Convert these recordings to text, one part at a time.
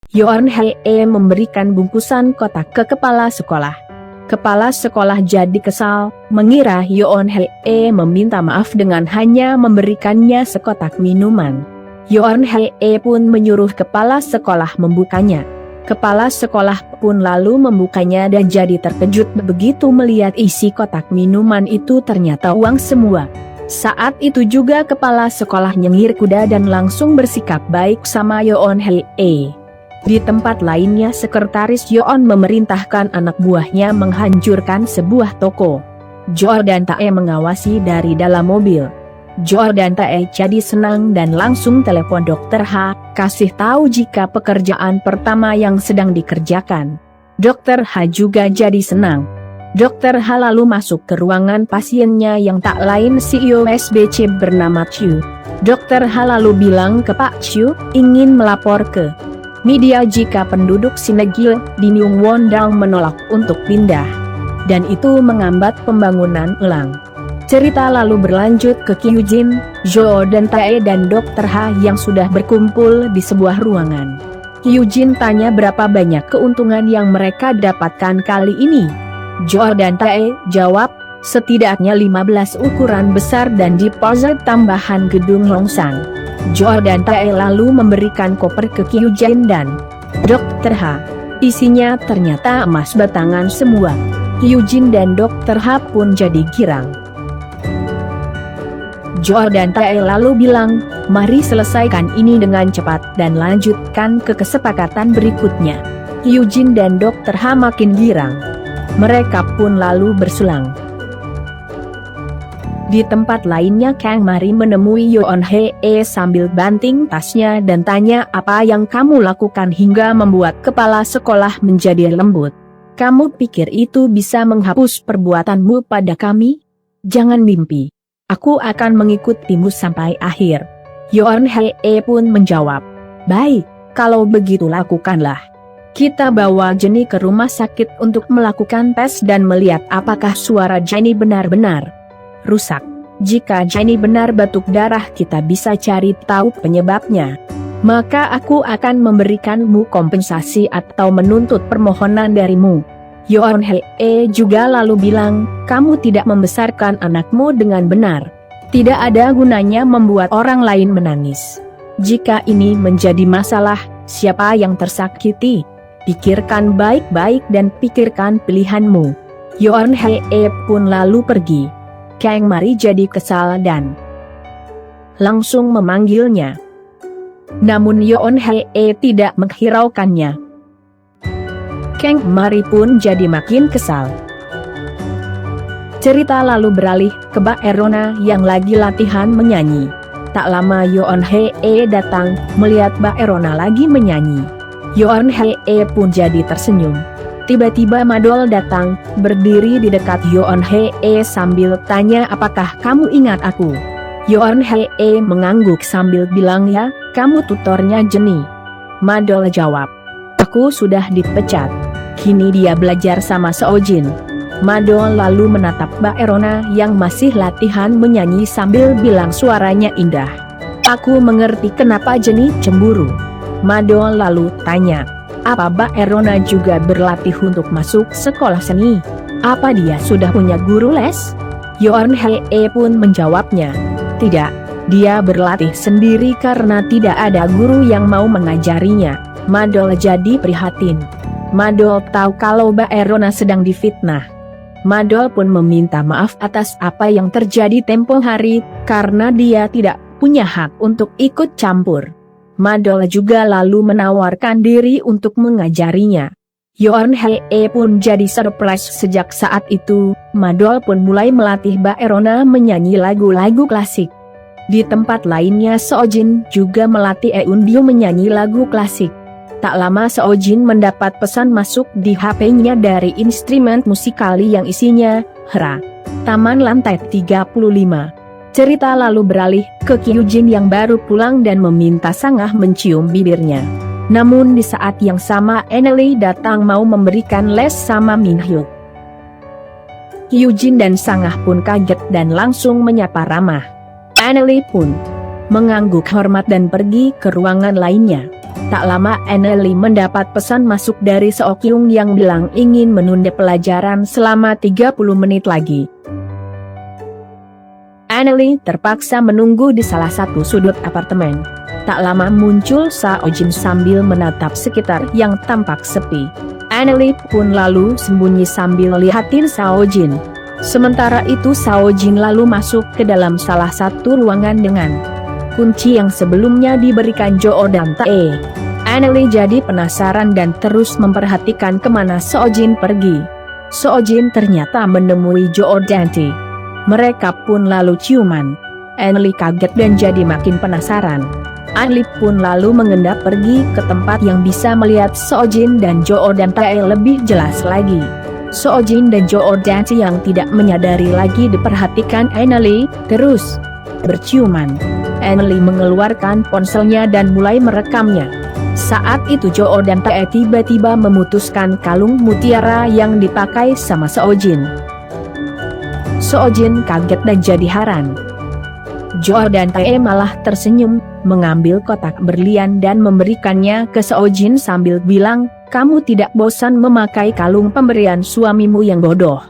Yeon Hye memberikan bungkusan kotak ke kepala sekolah. Kepala sekolah jadi kesal, mengira Yeon Hye meminta maaf dengan hanya memberikannya sekotak minuman. Yeon Hye pun menyuruh kepala sekolah membukanya. Kepala sekolah pun lalu membukanya dan jadi terkejut begitu melihat isi kotak minuman itu ternyata uang semua. Saat itu juga kepala sekolah nyengir kuda dan langsung bersikap baik sama Yeon Hye. Di tempat lainnya sekretaris Yeon memerintahkan anak buahnya menghancurkan sebuah toko. Jo dan Tae mengawasi dari dalam mobil. Jo dan Tae jadi senang dan langsung telepon Dr. H, kasih tahu jika pekerjaan pertama yang sedang dikerjakan. Dr. H juga jadi senang. Dr. H lalu masuk ke ruangan pasiennya yang tak lain CEO SBC bernama Chu. Dr. H lalu bilang ke Pak Chu, ingin melapor ke media jika penduduk Sinegil di Newwondang menolak untuk pindah. Dan itu menghambat pembangunan ulang. Cerita lalu berlanjut ke Kyujin, Jo dan Tae dan Dr. H yang sudah berkumpul di sebuah ruangan. Kyujin tanya berapa banyak keuntungan yang mereka dapatkan kali ini. Jo dan Tae jawab, setidaknya 15 ukuran besar dan deposit tambahan gedung Longsang. Jo dan Tae lalu memberikan koper ke Kyujin dan Dr. H. Isinya ternyata emas batangan semua. Kyujin dan Dr. H pun jadi girang. Jo dan Tae lalu bilang, mari selesaikan ini dengan cepat dan lanjutkan ke kesepakatan berikutnya. Kyujin dan Dr. H makin girang. Mereka pun lalu bersulang. Di tempat lainnya Kang Mari menemui Yeon Hye sambil banting tasnya dan tanya apa yang kamu lakukan hingga membuat kepala sekolah menjadi lembut. Kamu pikir itu bisa menghapus perbuatanmu pada kami? Jangan mimpi. Aku akan mengikutimu sampai akhir. Yeon Hye pun menjawab, baik, kalau begitu lakukanlah. Kita bawa Jenny ke rumah sakit untuk melakukan tes dan melihat apakah suara Jenny benar-benar rusak. Jika Jenny benar batuk darah kita bisa cari tahu penyebabnya. Maka aku akan memberikanmu kompensasi atau menuntut permohonan darimu. Yeon Hye juga lalu bilang, kamu tidak membesarkan anakmu dengan benar. Tidak ada gunanya membuat orang lain menangis. Jika ini menjadi masalah, siapa yang tersakiti? Pikirkan baik-baik dan pikirkan pilihanmu. Yeon Hye pun lalu pergi. Kang Mari jadi kesal dan langsung memanggilnya. Namun Yeon Hye tidak menghiraukannya. Kang Mari pun jadi makin kesal. Cerita lalu beralih ke Mbak Erona yang lagi latihan menyanyi. Tak lama Yeon Hye datang, melihat Mbak Erona lagi menyanyi. Yeon Hye pun jadi tersenyum. Tiba-tiba Madol datang, berdiri di dekat Yeon Hye sambil tanya apakah kamu ingat aku. Yeon Hye mengangguk sambil bilang ya, kamu tutornya Jenny. Madol jawab, aku sudah dipecat. Kini dia belajar sama Seojin. Madol lalu menatap Mbak Erona yang masih latihan menyanyi sambil bilang suaranya indah. Aku mengerti kenapa Jenny cemburu. Madol lalu tanya, apa Mbak Erona juga berlatih untuk masuk sekolah seni? Apa dia sudah punya guru les? Yeon Hye pun menjawabnya, tidak, dia berlatih sendiri karena tidak ada guru yang mau mengajarinya. Madol jadi prihatin. Madol tahu kalau Mbak Erona sedang difitnah. Madol pun meminta maaf atas apa yang terjadi tempo hari, karena dia tidak punya hak untuk ikut campur. Madol juga lalu menawarkan diri untuk mengajarinya. Yeon Hye pun jadi surprise. Sejak saat itu, Madol pun mulai melatih Mbak Erona menyanyi lagu-lagu klasik. Di tempat lainnya Seojin juga melatih Eunbyo menyanyi lagu klasik. Tak lama Seojin mendapat pesan masuk di HP-nya dari instrumen musikali yang isinya, Hera. Taman Lantai 35. Cerita lalu beralih ke Kyujin yang baru pulang dan meminta Sangah mencium bibirnya. Namun di saat yang sama Eneli datang mau memberikan les sama Min Hyuk. Kyujin dan Sangah pun kaget dan langsung menyapa ramah. Eneli pun mengangguk hormat dan pergi ke ruangan lainnya. Tak lama Anneli mendapat pesan masuk dari Seokyung yang bilang ingin menunda pelajaran selama 30 menit lagi. Anneli terpaksa menunggu di salah satu sudut apartemen. Tak lama muncul Seojin sambil menatap sekitar yang tampak sepi. Anneli pun lalu sembunyi sambil lihatin Seojin. Sementara itu Seojin lalu masuk ke dalam salah satu ruangan dengan kunci yang sebelumnya diberikan Jo dan Tae. Anneli jadi penasaran dan terus memperhatikan kemana Seojin pergi. Seojin ternyata menemui Jo dan Tae. Mereka pun lalu ciuman. Anneli kaget dan jadi makin penasaran. Anneli pun lalu mengendap pergi ke tempat yang bisa melihat Seojin dan Jo dan Tae lebih jelas lagi. Seojin dan Jo dan Tae yang tidak menyadari lagi diperhatikan Anneli, terus berciuman. Anneli mengeluarkan ponselnya dan mulai merekamnya. Saat itu Jo dan Tae tiba-tiba memutuskan kalung mutiara yang dipakai sama Seojin. Seojin kaget dan jadi heran. Jo dan Tae malah tersenyum, mengambil kotak berlian dan memberikannya ke Seojin sambil bilang, "Kamu tidak bosan memakai kalung pemberian suamimu yang bodoh?"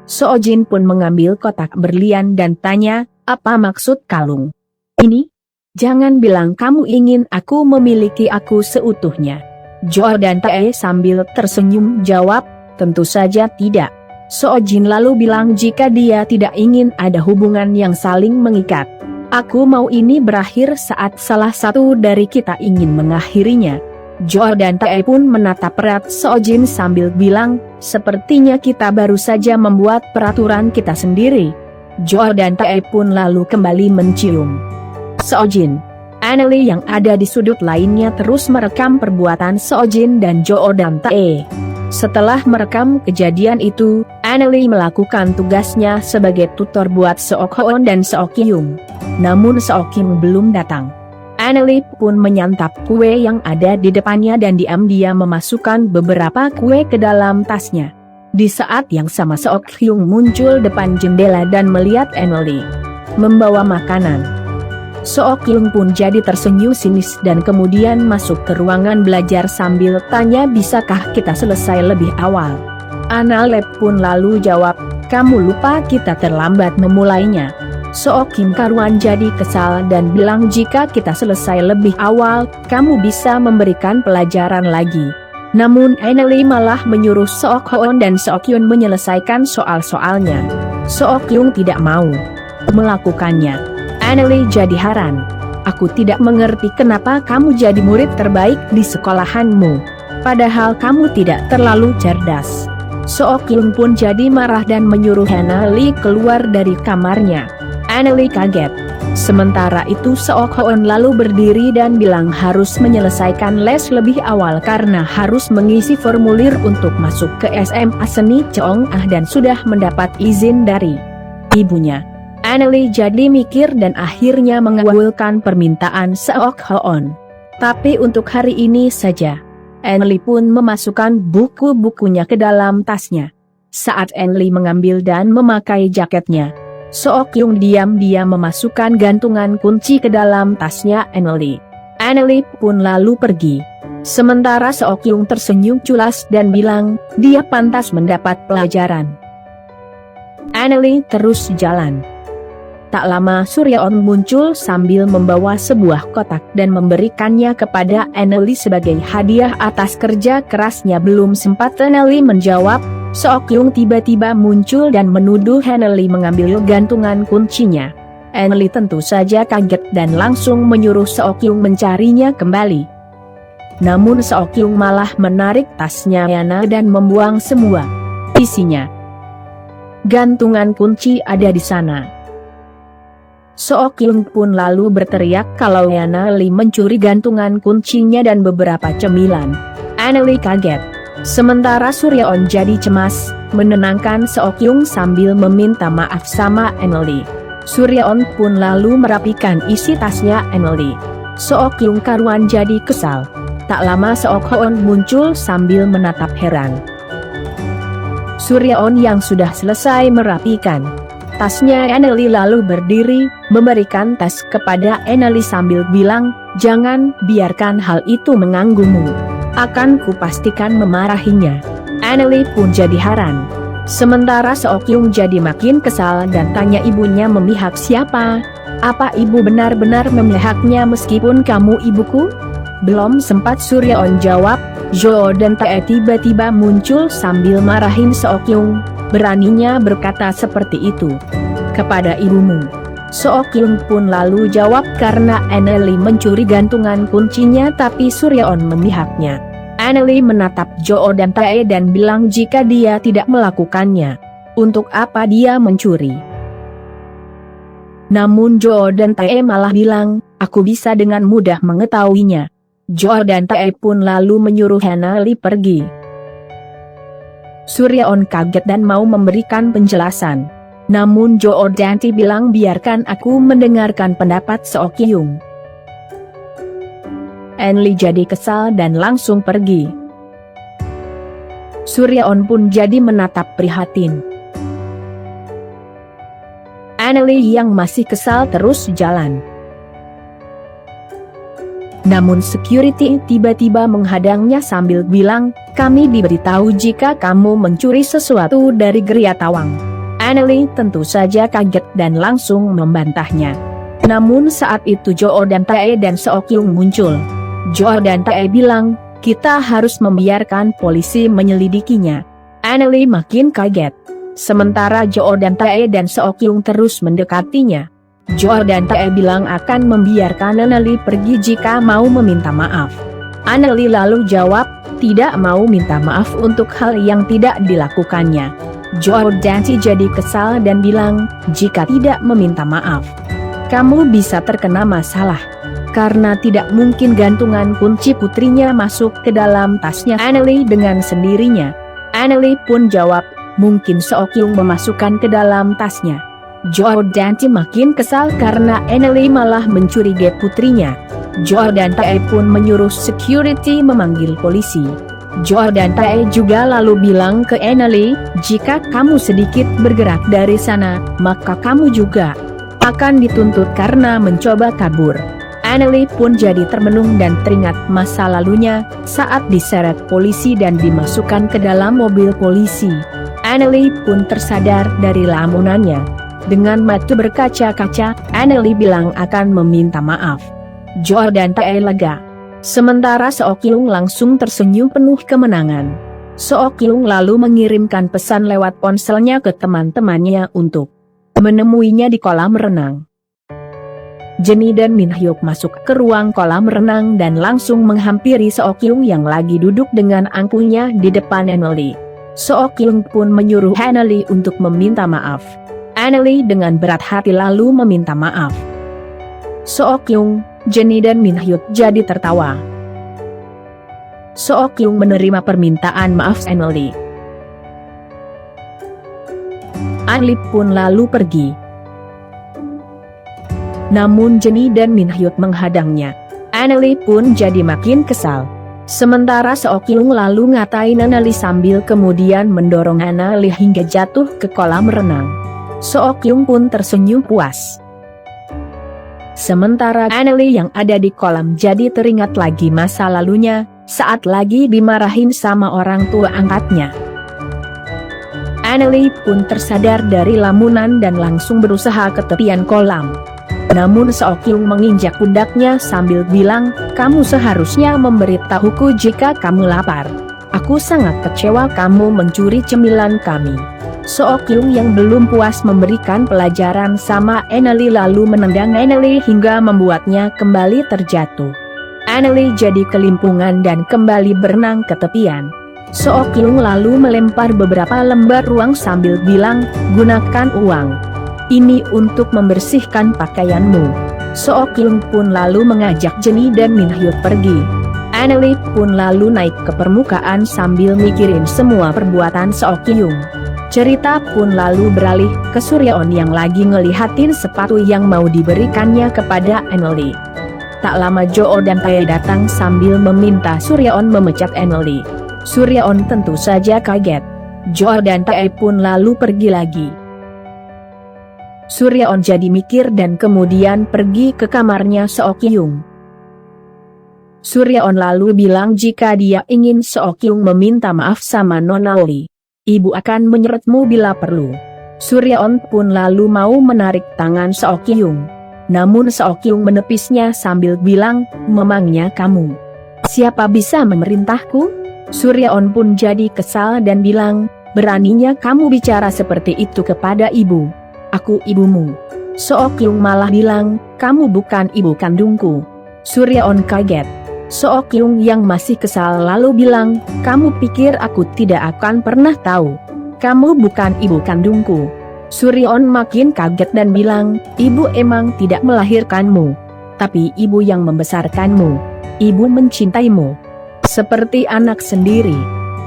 Seojin pun mengambil kotak berlian dan tanya, "Apa maksud kalung ini? Jangan bilang kamu ingin aku memiliki aku seutuhnya." Jo dan Tae sambil tersenyum jawab, "Tentu saja tidak." Seojin lalu bilang jika dia tidak ingin ada hubungan yang saling mengikat. "Aku mau ini berakhir saat salah satu dari kita ingin mengakhirinya." Jo dan Tae pun menatap erat Seojin sambil bilang, "Sepertinya kita baru saja membuat peraturan kita sendiri." Jo dan Tae pun lalu kembali mencium Seojin. Anneli yang ada di sudut lainnya terus merekam perbuatan Seojin dan Jo dan Tae. Setelah merekam kejadian itu, Anneli melakukan tugasnya sebagai tutor buat Seok-hoon dan Seok-kyung. Namun Seok-kyung belum datang. Anneli pun menyantap kue yang ada di depannya dan diam-diam memasukkan beberapa kue ke dalam tasnya. Di saat yang sama Seok-kyung muncul depan jendela dan melihat Anneli membawa makanan. Seok-kyung pun jadi tersenyum sinis dan kemudian masuk ke ruangan belajar sambil tanya, "Bisakah kita selesai lebih awal?" Anneli pun lalu jawab, "Kamu lupa kita terlambat memulainya." Seok-kyung karuan jadi kesal dan bilang, "Jika kita selesai lebih awal, kamu bisa memberikan pelajaran lagi." Namun Anneli malah menyuruh Seok-hoon dan Seok-kyung menyelesaikan soal-soalnya. Seok-kyung tidak mau melakukannya. Anneli jadi heran. "Aku tidak mengerti kenapa kamu jadi murid terbaik di sekolahanmu. Padahal kamu tidak terlalu cerdas." Seok-kyung pun jadi marah dan menyuruh Anneli keluar dari kamarnya. Anneli kaget. Sementara itu Seok-hoon lalu berdiri dan bilang harus menyelesaikan les lebih awal karena harus mengisi formulir untuk masuk ke SMA Seni Cheong-ah dan sudah mendapat izin dari ibunya. Anneli jadi mikir dan akhirnya mengabulkan permintaan Seok-hoon. Tapi untuk hari ini saja. Anneli pun memasukkan buku-bukunya ke dalam tasnya. Saat Anneli mengambil dan memakai jaketnya, Seok-kyung diam-diam memasukkan gantungan kunci ke dalam tasnya Anneli. Anneli pun lalu pergi. Sementara Seok-kyung tersenyum culas dan bilang, dia pantas mendapat pelajaran. Anneli terus jalan. Tak lama Suryeon muncul sambil membawa sebuah kotak dan memberikannya kepada Anneli sebagai hadiah atas kerja kerasnya. Belum sempat Anneli menjawab, Seok-kyung tiba-tiba muncul dan menuduh Anneli mengambil gantungan kuncinya. Anneli tentu saja kaget dan langsung menyuruh Seok-kyung mencarinya kembali. Namun Seok-kyung malah menarik tasnya Yana dan membuang semua isinya. Gantungan kunci ada di sana. Seok-kyung pun lalu berteriak kalau Anneli mencuri gantungan kuncinya dan beberapa cemilan. Anneli kaget. Sementara Suryeon jadi cemas, menenangkan Seok-kyung sambil meminta maaf sama Anneli. Suryeon pun lalu merapikan isi tasnya Anneli. Seok-kyung karuan jadi kesal. Tak lama Seok-hoon muncul sambil menatap heran. Suryeon yang sudah selesai merapikan tasnya Anneli lalu berdiri, memberikan tas kepada Anneli sambil bilang, Jangan biarkan hal itu mengganggumu. Akan kupastikan memarahinya. Annelie pun jadi heran. Sementara Seokyung jadi makin kesal dan tanya ibunya memihak siapa? Apa ibu benar-benar memihaknya meskipun kamu ibuku? Belum sempat Suryeon jawab, Jo dan Tae tiba-tiba muncul sambil marahin Seokyung. Beraninya berkata seperti itu kepada ibumu. Seokyung pun lalu jawab karena Annelie mencuri gantungan kuncinya tapi Suryeon memihaknya. Annelie menatap Jo dan Tae dan bilang jika dia tidak melakukannya, untuk apa dia mencuri? Namun Jo dan Tae malah bilang, aku bisa dengan mudah mengetahuinya. Jo dan Tae pun lalu menyuruh Annelie pergi. Suryeon kaget dan mau memberikan penjelasan. Namun Jo dan Tae bilang biarkan aku mendengarkan pendapat Seokyung. Annelie jadi kesal dan langsung pergi. Suryeon pun jadi menatap prihatin. Annelie yang masih kesal terus jalan. Namun security tiba-tiba menghadangnya sambil bilang, kami diberitahu jika kamu mencuri sesuatu dari Gria Tawang. Annelie tentu saja kaget dan langsung membantahnya. Namun saat itu Jo dan Tae dan Seokyung muncul. Jo dan Tae bilang, kita harus membiarkan polisi menyelidikinya. Annelie makin kaget. Sementara Jo dan Tae dan Seokyung terus mendekatinya. Jo dan Tae bilang akan membiarkan Annelie pergi jika mau meminta maaf. Annelie lalu jawab, tidak mau minta maaf untuk hal yang tidak dilakukannya. Jo dan Tae jadi kesal dan bilang, jika tidak meminta maaf, kamu bisa terkena masalah. Karena tidak mungkin gantungan kunci putrinya masuk ke dalam tasnya Annelie dengan sendirinya. Annelie pun jawab, mungkin Seokyung memasukkan ke dalam tasnya. Jo dan Tae makin kesal karena Annelie malah mencurigai putrinya. Jo dan Tae pun menyuruh security memanggil polisi. Jo dan Tae juga lalu bilang ke Annelie, jika kamu sedikit bergerak dari sana, maka kamu juga akan dituntut karena mencoba kabur. Annelie pun jadi termenung dan teringat masa lalunya saat diseret polisi dan dimasukkan ke dalam mobil polisi. Annelie pun tersadar dari lamunannya. Dengan mata berkaca-kaca, Annelie bilang akan meminta maaf. Jo dan Tae lega. Sementara Seokyung langsung tersenyum penuh kemenangan. Seokyung lalu mengirimkan pesan lewat ponselnya ke teman-temannya untuk menemuinya di kolam renang. Jennie dan Min Hyuk masuk ke ruang kolam renang dan langsung menghampiri Seokyung yang lagi duduk dengan angkuhnya di depan Annelie. Seokyung pun menyuruh Annelie untuk meminta maaf. Annelie dengan berat hati lalu meminta maaf. Seokyung, Jennie dan Min Hyuk jadi tertawa. Seokyung menerima permintaan maaf Annelie. Annelie pun lalu pergi. Namun Jennie dan Min Hyuk menghadangnya. Annelie pun jadi makin kesal. Sementara Seokyung lalu ngatain Annelie sambil kemudian mendorong Annelie hingga jatuh ke kolam renang. Seokyung pun tersenyum puas. Sementara Annelie yang ada di kolam jadi teringat lagi masa lalunya, saat lagi dimarahin sama orang tua angkatnya. Annelie pun tersadar dari lamunan dan langsung berusaha ke tepian kolam. Namun Seokyung menginjak pundaknya sambil bilang, kamu seharusnya memberitahuku jika kamu lapar. Aku sangat kecewa kamu mencuri cemilan kami. Seokyung yang belum puas memberikan pelajaran sama Annelie lalu menendang Annelie hingga membuatnya kembali terjatuh. Annelie jadi kelimpungan dan kembali berenang ke tepian. Seokyung lalu melempar beberapa lembar uang sambil bilang, gunakan uang ini untuk membersihkan pakaianmu. Seokyung pun lalu mengajak Jennie dan Min Hyuk pergi. Annelie pun lalu naik ke permukaan sambil mikirin semua perbuatan Seokyung. Cerita pun lalu beralih ke Suryeon yang lagi ngelihatin sepatu yang mau diberikannya kepada Annelie. Tak lama Jo dan Tae datang sambil meminta Suryeon memecat Annelie. Suryeon tentu saja kaget. Jo dan Tae pun lalu pergi lagi. Suryeon jadi mikir dan kemudian pergi ke kamarnya Seokyung. Suryaon lalu bilang jika dia ingin Seokyung meminta maaf sama Nona Oli, ibu akan menyeretmu bila perlu. Suryaon pun lalu mau menarik tangan Seokyung. Namun Seokyung menepisnya sambil bilang, memangnya kamu siapa bisa memerintahku? Suryaon pun jadi kesal dan bilang, beraninya kamu bicara seperti itu kepada ibu. Aku ibumu. Seokyung malah bilang, kamu bukan ibu kandungku. Suryaon kaget. Seokyung yang masih kesal lalu bilang, kamu pikir aku tidak akan pernah tahu? Kamu bukan ibu kandungku. Suryaon makin kaget dan bilang, ibu emang tidak melahirkanmu, tapi ibu yang membesarkanmu. Ibu mencintaimu seperti anak sendiri.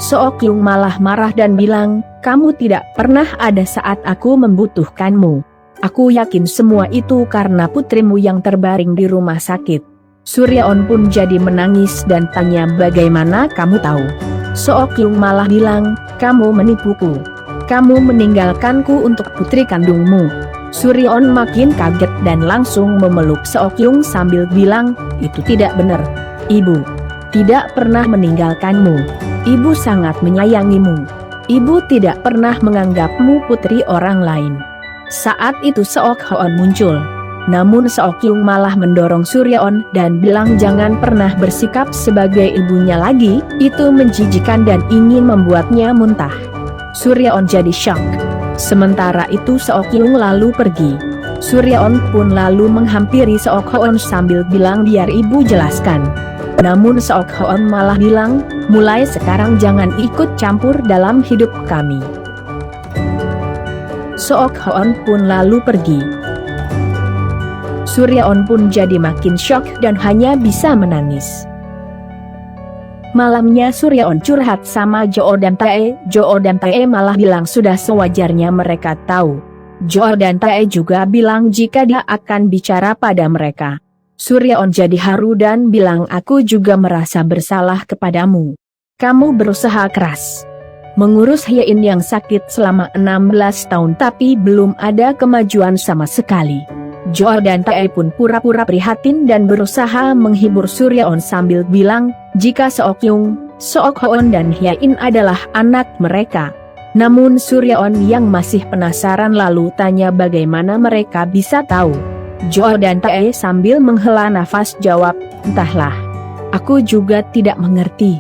Seokyung malah marah dan bilang, kamu tidak pernah ada saat aku membutuhkanmu. Aku yakin semua itu karena putrimu yang terbaring di rumah sakit. Suryaon pun jadi menangis dan tanya, bagaimana kamu tahu? Seokyung malah bilang, kamu menipuku. Kamu meninggalkanku untuk putri kandungmu. Suryaon makin kaget dan langsung memeluk Seokyung sambil bilang, itu tidak benar. Ibu tidak pernah meninggalkanmu. Ibu sangat menyayangimu. Ibu tidak pernah menganggapmu putri orang lain. Saat itu Seokhon muncul. Namun Seokyung malah mendorong Suryaon dan bilang jangan pernah bersikap sebagai ibunya lagi, itu menjijikan dan ingin membuatnya muntah. Suryaon jadi syok. Sementara itu Seokyung lalu pergi. Suryaon pun lalu menghampiri Seokhon sambil bilang biar ibu jelaskan. Namun Seokhon malah bilang, mulai sekarang jangan ikut campur dalam hidup kami. Seokhon pun lalu pergi. Suryaon pun jadi makin syok dan hanya bisa menangis. Malamnya Suryaon curhat sama Jo dan Tae. Jo dan Tae malah bilang sudah sewajarnya mereka tahu. Jo dan Tae juga bilang jika dia akan bicara pada mereka. Suryaon jadi haru dan bilang aku juga merasa bersalah kepadamu. Kamu berusaha keras mengurus Hyein yang sakit selama 16 tahun tapi belum ada kemajuan sama sekali. Jo dan Tae pun pura-pura prihatin dan berusaha menghibur Suryaon sambil bilang, jika Seokyung, Seokhon dan Hyein adalah anak mereka. Namun Suryaon yang masih penasaran lalu tanya bagaimana mereka bisa tahu. Jo dan Tae sambil menghela nafas jawab, entahlah. Aku juga tidak mengerti.